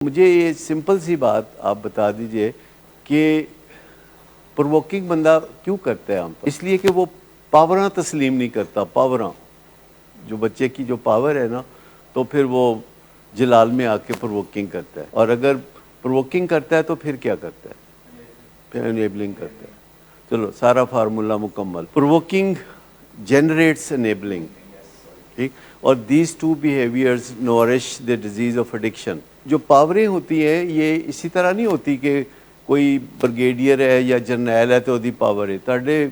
مجھے یہ سمپل سی بات آپ بتا دیجئے کہ پرووکنگ بندہ کیوں کرتا ہے عام طور؟ اس لیے کہ وہ پاوراں تسلیم نہیں کرتا. پاوراں جو بچے کی جو پاور ہے نا، تو پھر وہ جلال میں آ کے پرووکنگ کرتا ہے. اور اگر پرووکنگ کرتا ہے تو پھر کیا کرتا ہے؟ پھر انیبلنگ کرتا ہے. چلو سارا فارمولا مکمل. Provoking generates enabling. ٹھیک. اور these two behaviours nourish the disease of addiction. جو پاوریں ہوتی ہیں یہ اسی طرح نہیں ہوتی کہ کوئی بریگیڈیئر ہے یا جرنیل ہے تو دی پاور ہے. تاڈے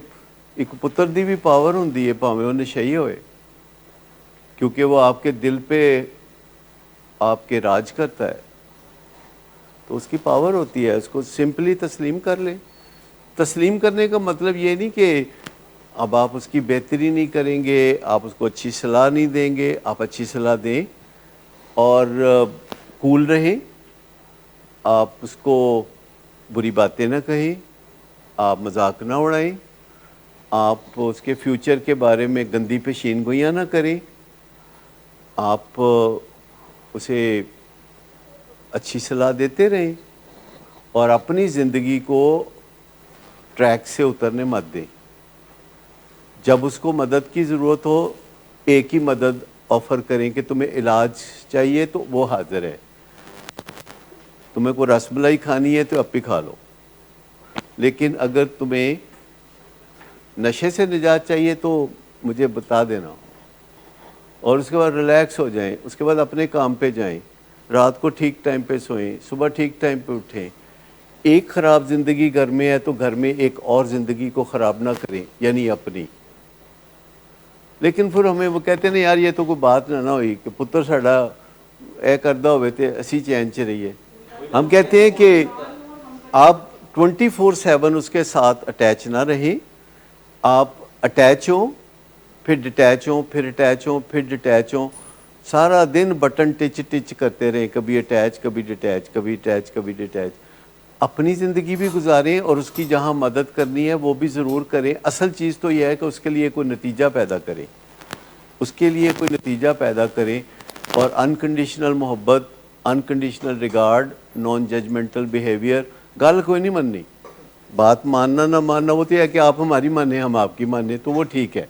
ایک پتر دی بھی پاور ہوندی ہے بھاویں وہ نشئی ہوئے، کیونکہ وہ آپ کے دل پہ آپ کے راج کرتا ہے تو اس کی پاور ہوتی ہے. اس کو سمپلی تسلیم کر لیں. تسلیم کرنے کا مطلب یہ نہیں کہ اب آپ اس کی بہتری نہیں کریں گے، آپ اس کو اچھی صلاح نہیں دیں گے. آپ اچھی صلاح دیں اور کول رہیں. آپ اس کو بری باتیں نہ کہیں، آپ مذاق نہ اڑائیں، آپ اس کے فیوچر کے بارے میں گندی پیشین گوئیاں نہ کریں. آپ اسے اچھی صلاح دیتے رہیں اور اپنی زندگی کو ٹریک سے اترنے مت دیں. جب اس کو مدد کی ضرورت ہو ایک ہی مدد آفر کریں کہ تمہیں علاج چاہیے تو وہ حاضر ہے. تمہیں کوئی رس ملائی کھانی ہے تو اپی کھا لو، لیکن اگر تمہیں نشے سے نجات چاہیے تو مجھے بتا دینا. اور اس کے بعد ریلیکس ہو جائیں. اس کے بعد اپنے کام پہ جائیں، رات کو ٹھیک ٹائم پہ سوئیں، صبح ٹھیک ٹائم پہ اٹھیں. ایک خراب زندگی گھر میں ہے تو گھر میں ایک اور زندگی کو خراب نہ کریں، یعنی اپنی. لیکن پھر ہمیں وہ کہتے ہیں یار یہ تو کوئی بات نہ ہوئی کہ پتر ساڈا اے کردہ ہوئے تھے اسی چین چ رہیے. ہم کہتے ہیں کہ آپ 24/7 اس کے ساتھ اٹیچ نہ رہیں. آپ اٹیچ ہوں، پھر ڈیٹیچ ہوں، پھر اٹیچ ہوں، پھر ڈیٹیچ ہوں. سارا دن بٹن ٹچ ٹچ کرتے رہیں، کبھی اٹیچ کبھی ڈیٹیچ، کبھی اٹیچ کبھی ڈیٹیچ. اپنی زندگی بھی گزاریں اور اس کی جہاں مدد کرنی ہے وہ بھی ضرور کریں. اصل چیز تو یہ ہے کہ اس کے لیے کوئی نتیجہ پیدا کریں، اس کے لیے کوئی نتیجہ پیدا کریں. اور انکنڈیشنل محبت، unconditional regard, non judgmental behaviour. گل کوئی نہیں مننی، بات ماننا نہ ماننا وہ تو ہے کہ آپ ہماری مانیں ہم آپ کی مانیں تو وہ ٹھیک ہے.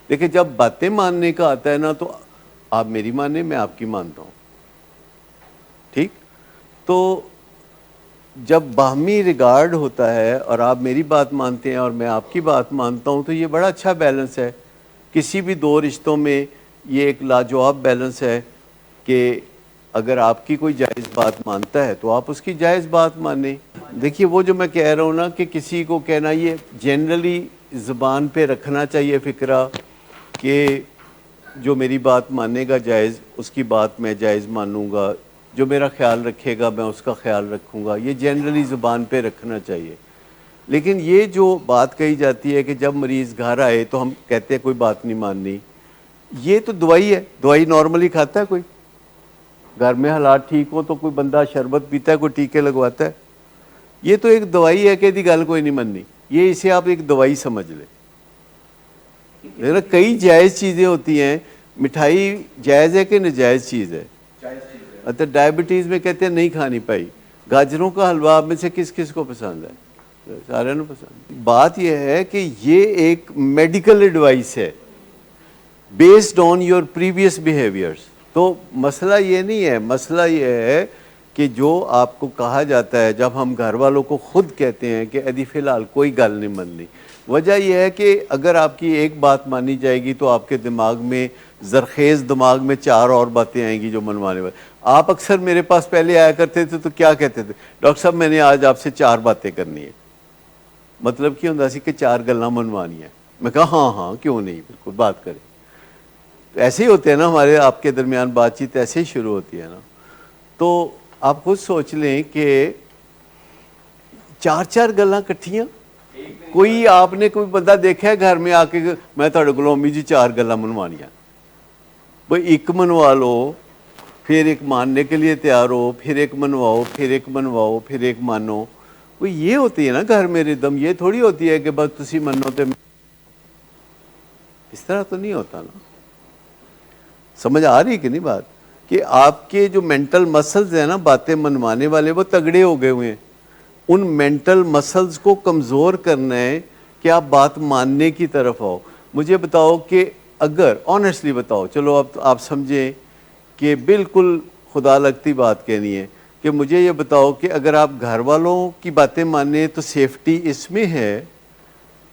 لیکن جب باتیں ماننے کا آتا ہے نا تو آپ میری مانیں میں آپ کی مانتا ہوں. ٹھیک. تو جب باہمی ریگارڈ ہوتا ہے اور آپ میری بات مانتے ہیں اور میں آپ کی بات مانتا ہوں تو یہ بڑا اچھا بیلنس ہے. کسی بھی دو رشتوں میں یہ ایک لاجواب بیلنس ہے کہ اگر آپ کی کوئی جائز بات مانتا ہے تو آپ اس کی جائز بات مانیں. دیکھیے وہ جو میں کہہ رہا ہوں نا کہ کسی کو کہنا، یہ جنرلی زبان پہ رکھنا چاہیے فکرہ کہ جو میری بات ماننے گا جائز اس کی بات میں جائز مانوں گا، جو میرا خیال رکھے گا میں اس کا خیال رکھوں گا. یہ جنرلی زبان پہ رکھنا چاہیے. لیکن یہ جو بات کہی جاتی ہے کہ جب مریض گھر آئے تو ہم کہتے ہیں کوئی بات نہیں ماننی، یہ تو دوائی ہے. دوائی نارملی کھاتا ہے کوئی؟ گھر میں حالات ٹھیک ہو تو کوئی بندہ شربت پیتا ہے، کوئی ٹیکے لگواتا ہے؟ یہ تو ایک دوائی ہے کہ دی گل کوئی نہیں مننی. یہ اسے آپ ایک دوائی سمجھ لیں. کئی جائز چیزیں ہوتی ہیں. مٹھائی جائز ہے کہ ناجائز چیز ہے؟ اچھا ڈائبٹیز میں کہتے ہیں نہیں کھانی پائی. گاجروں کا حلوہ آپ میں سے کس کس کو پسند ہے؟ سارے نے پسند. بات یہ ہے کہ یہ ایک میڈیکل ایڈوائس ہے based on your previous behaviours. تو مسئلہ یہ نہیں ہے، مسئلہ یہ ہے کہ جو آپ کو کہا جاتا ہے جب ہم گھر والوں کو خود کہتے ہیں کہ ادھی فی الحال کوئی گل نہیں مننی، وجہ یہ ہے کہ اگر آپ کی ایک بات مانی جائے گی تو آپ کے دماغ میں زرخیز دماغ میں 4 اور باتیں آئیں گی جو منوانے والے. آپ اکثر میرے پاس پہلے آیا کرتے تھے تو کیا کہتے تھے؟ ڈاکٹر صاحب میں نے آج آپ سے 4 باتیں کرنی ہیں. مطلب کیا ہوتا سی کہ 4 گلاں منوانی ہیں. میں کہا ہاں ہاں کیوں نہیں، بالکل بات کریں. تو ایسے ہی ہوتے ہیں نا ہمارے آپ کے درمیان بات چیت ایسے ہی شروع ہوتی ہے نا. تو آپ خود سوچ لیں کہ 4 گلاں کٹھیاں. کوئی آپ نے کوئی بندہ دیکھا ہے گھر میں آ کے میں تھوڑے کولوں امی جی 4 گلاں منوانیاں؟ بھئی ایک منوا لو، پھر ایک ماننے کے لیے تیار ہو، پھر ایک منواؤ، پھر ایک منواؤ، پھر ایک مانو. وہ یہ ہوتی ہے نا گھر میں ردم. یہ تھوڑی ہوتی ہے کہ بس تسی منو تے اس طرح تو نہیں ہوتا نا. سمجھ آ رہی کہ نہیں بات؟ کہ آپ کے جو مینٹل مسلز ہیں نا باتیں منوانے والے وہ تگڑے ہو گئے ہوئے ہیں. ان مینٹل مسلز کو کمزور کرنا ہے کہ آپ بات ماننے کی طرف آؤ. مجھے بتاؤ کہ اگر آنیسٹلی بتاؤ, چلو اب آپ سمجھیں کہ بالکل خدا لگتی بات کہنی ہے, کہ مجھے یہ بتاؤ کہ اگر آپ گھر والوں کی باتیں مانیں تو سیفٹی اس میں ہے,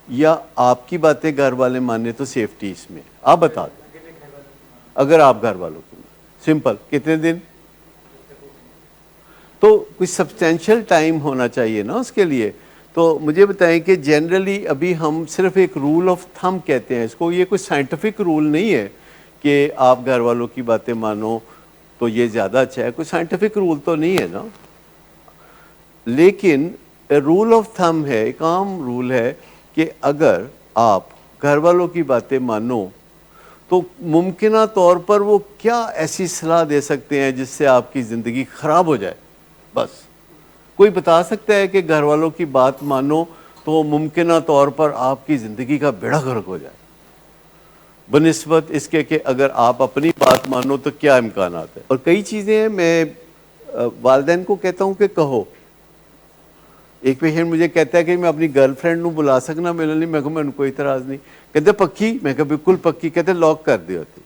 یا آپ کی باتیں گھر والے مانیں تو سیفٹی اس میں؟ آپ بتا دیں. اگر آپ گھر والوں کی سمپل کتنے دن, تو کوئی سبسٹینشیل ٹائم ہونا چاہیے نا اس کے لیے. تو مجھے بتائیں کہ جنرلی ابھی ہم صرف ایک رول آف تھم کہتے ہیں اس کو, یہ کوئی سائنٹیفک رول نہیں ہے کہ آپ گھر والوں کی باتیں مانو تو یہ زیادہ اچھا ہے. کوئی سائنٹیفک رول تو نہیں ہے نا, لیکن رول آف تھم ہے, ایک عام رول ہے کہ اگر آپ گھر والوں کی باتیں مانو تو ممکنہ طور پر وہ کیا ایسی صلاح دے سکتے ہیں جس سے آپ کی زندگی خراب ہو جائے. بس کوئی بتا سکتا ہے کہ گھر والوں کی بات مانو تو ممکنہ طور پر آپ کی زندگی کا بیڑا غرق ہو جائے, بنسبت اس کے کہ اگر آپ اپنی بات مانو تو کیا امکانات ہیں. اور کئی چیزیں ہیں, میں والدین کو کہتا ہوں کہ کہو. ایک پیشنٹ مجھے کہتا ہے کہ میں اپنی گرل فرینڈ نو بلا سکنا میرے لیے, میں کہا میں ان کوئی اعتراض نہیں. کہتے پکی, میں کہا بالکل پکی. کہتے لاک کر دے ہوتی.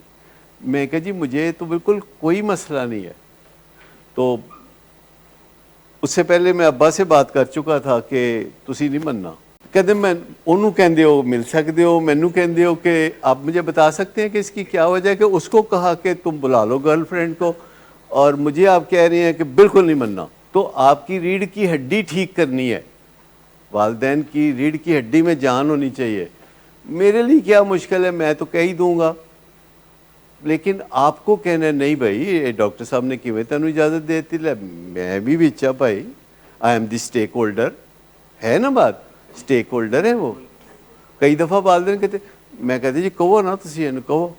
میں کہا جی مجھے تو بالکل کوئی مسئلہ نہیں ہے. تو اس سے پہلے میں ابا سے بات کر چکا تھا کہ تسی نہیں مننا. کہتے میں انہوں کہندے ہو مل سکتے ہو, مینوں کہندے ہو کہ آپ مجھے بتا سکتے ہیں کہ اس کی کیا وجہ ہے, کہ اس کو کہا کہ تم بلا لو گرل فرینڈ کو, اور مجھے آپ کہہ رہے ہیں کہ بالکل نہیں مننا. تو آپ کی ریڑھ کی ہڈی ٹھیک کرنی ہے, والدین کی ریڑھ کی ہڈی میں جان ہونی چاہیے. میرے لیے کیا مشکل ہے, میں تو کہہ ہی دوں گا. لیکن آپ کو کہنا ہے نہیں بھائی ڈاکٹر صاحب نے کیویں تینوں اجازت دیتی, میں بھی بچا بھائی, I am the stake holder, ہے نا بات, اسٹیک ہولڈر ہے وہ. کئی دفعہ والدین کہتے, میں کہتے جی کہو نا تسی اینو کہو,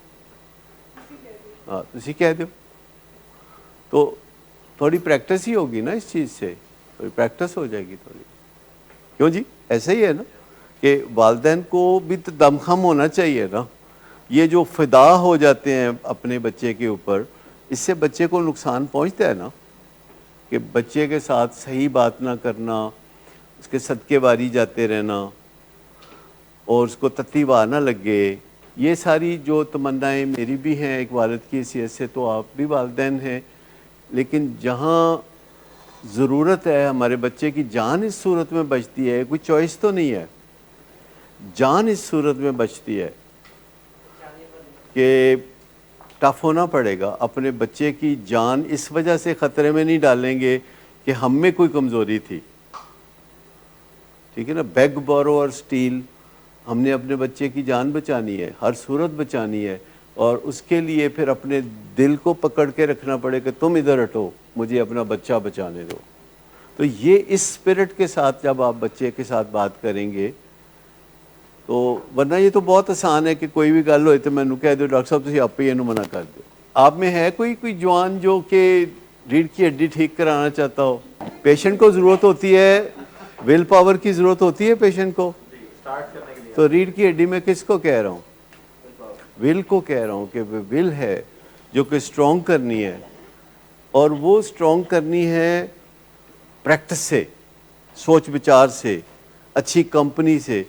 ہاں تسی کہہ دو. تو تھوڑی پریکٹس ہی ہوگی نا اس چیز سے, تھوڑی پریکٹس ہو جائے گی تھوڑی. کیوں جی ایسا ہی ہے نا کہ والدین کو بھی تو دم خم ہونا چاہیے نا. یہ جو فدا ہو جاتے ہیں اپنے بچے کے اوپر, اس سے بچے کو نقصان پہنچتا ہے نا, کہ بچے کے ساتھ صحیح بات نہ کرنا, اس کے صدقے واری جاتے رہنا, اور اس کو تتی واہ نہ لگے. یہ ساری جو تمنائیں میری بھی ہیں ایک والد کی حیثیت سے, تو آپ بھی والدین ہیں. لیکن جہاں ضرورت ہے, ہمارے بچے کی جان اس صورت میں بچتی ہے, کوئی چوائس تو نہیں ہے, جان اس صورت میں بچتی ہے کہ ٹف ہونا پڑے گا. اپنے بچے کی جان اس وجہ سے خطرے میں نہیں ڈالیں گے کہ ہم میں کوئی کمزوری تھی, ٹھیک ہے نا. بیگ بورو اور اسٹیل, ہم نے اپنے بچے کی جان بچانی ہے, ہر صورت بچانی ہے, اور اس کے لیے پھر اپنے دل کو پکڑ کے رکھنا پڑے کہ تم ادھر ہٹو, مجھے اپنا بچہ بچانے دو. تو یہ اس اسپرٹ کے ساتھ جب آپ بچے کے ساتھ بات کریں گے تو, ورنہ یہ تو بہت آسان ہے کہ کوئی بھی گل ہوئے تو میں نے کہہ دو ڈاکٹر صاحب تسی آپ ہی یہ منع کر دو. آپ میں ہے کوئی جوان جو کہ ریڑھ کی ہڈی ٹھیک کرانا چاہتا ہو؟ پیشنٹ کو ضرورت ہوتی ہے, ول پاور کی ضرورت ہوتی ہے پیشنٹ کو. تو ریڑھ کی ہڈی میں کس کو کہہ رہا ہوں؟ ول کو کہہ رہا ہوں کہ ول ہے جو کہ اسٹرانگ کرنی ہے, اور وہ اسٹرانگ کرنی ہے پریکٹس سے, سوچ بچار سے, اچھی کمپنی سے.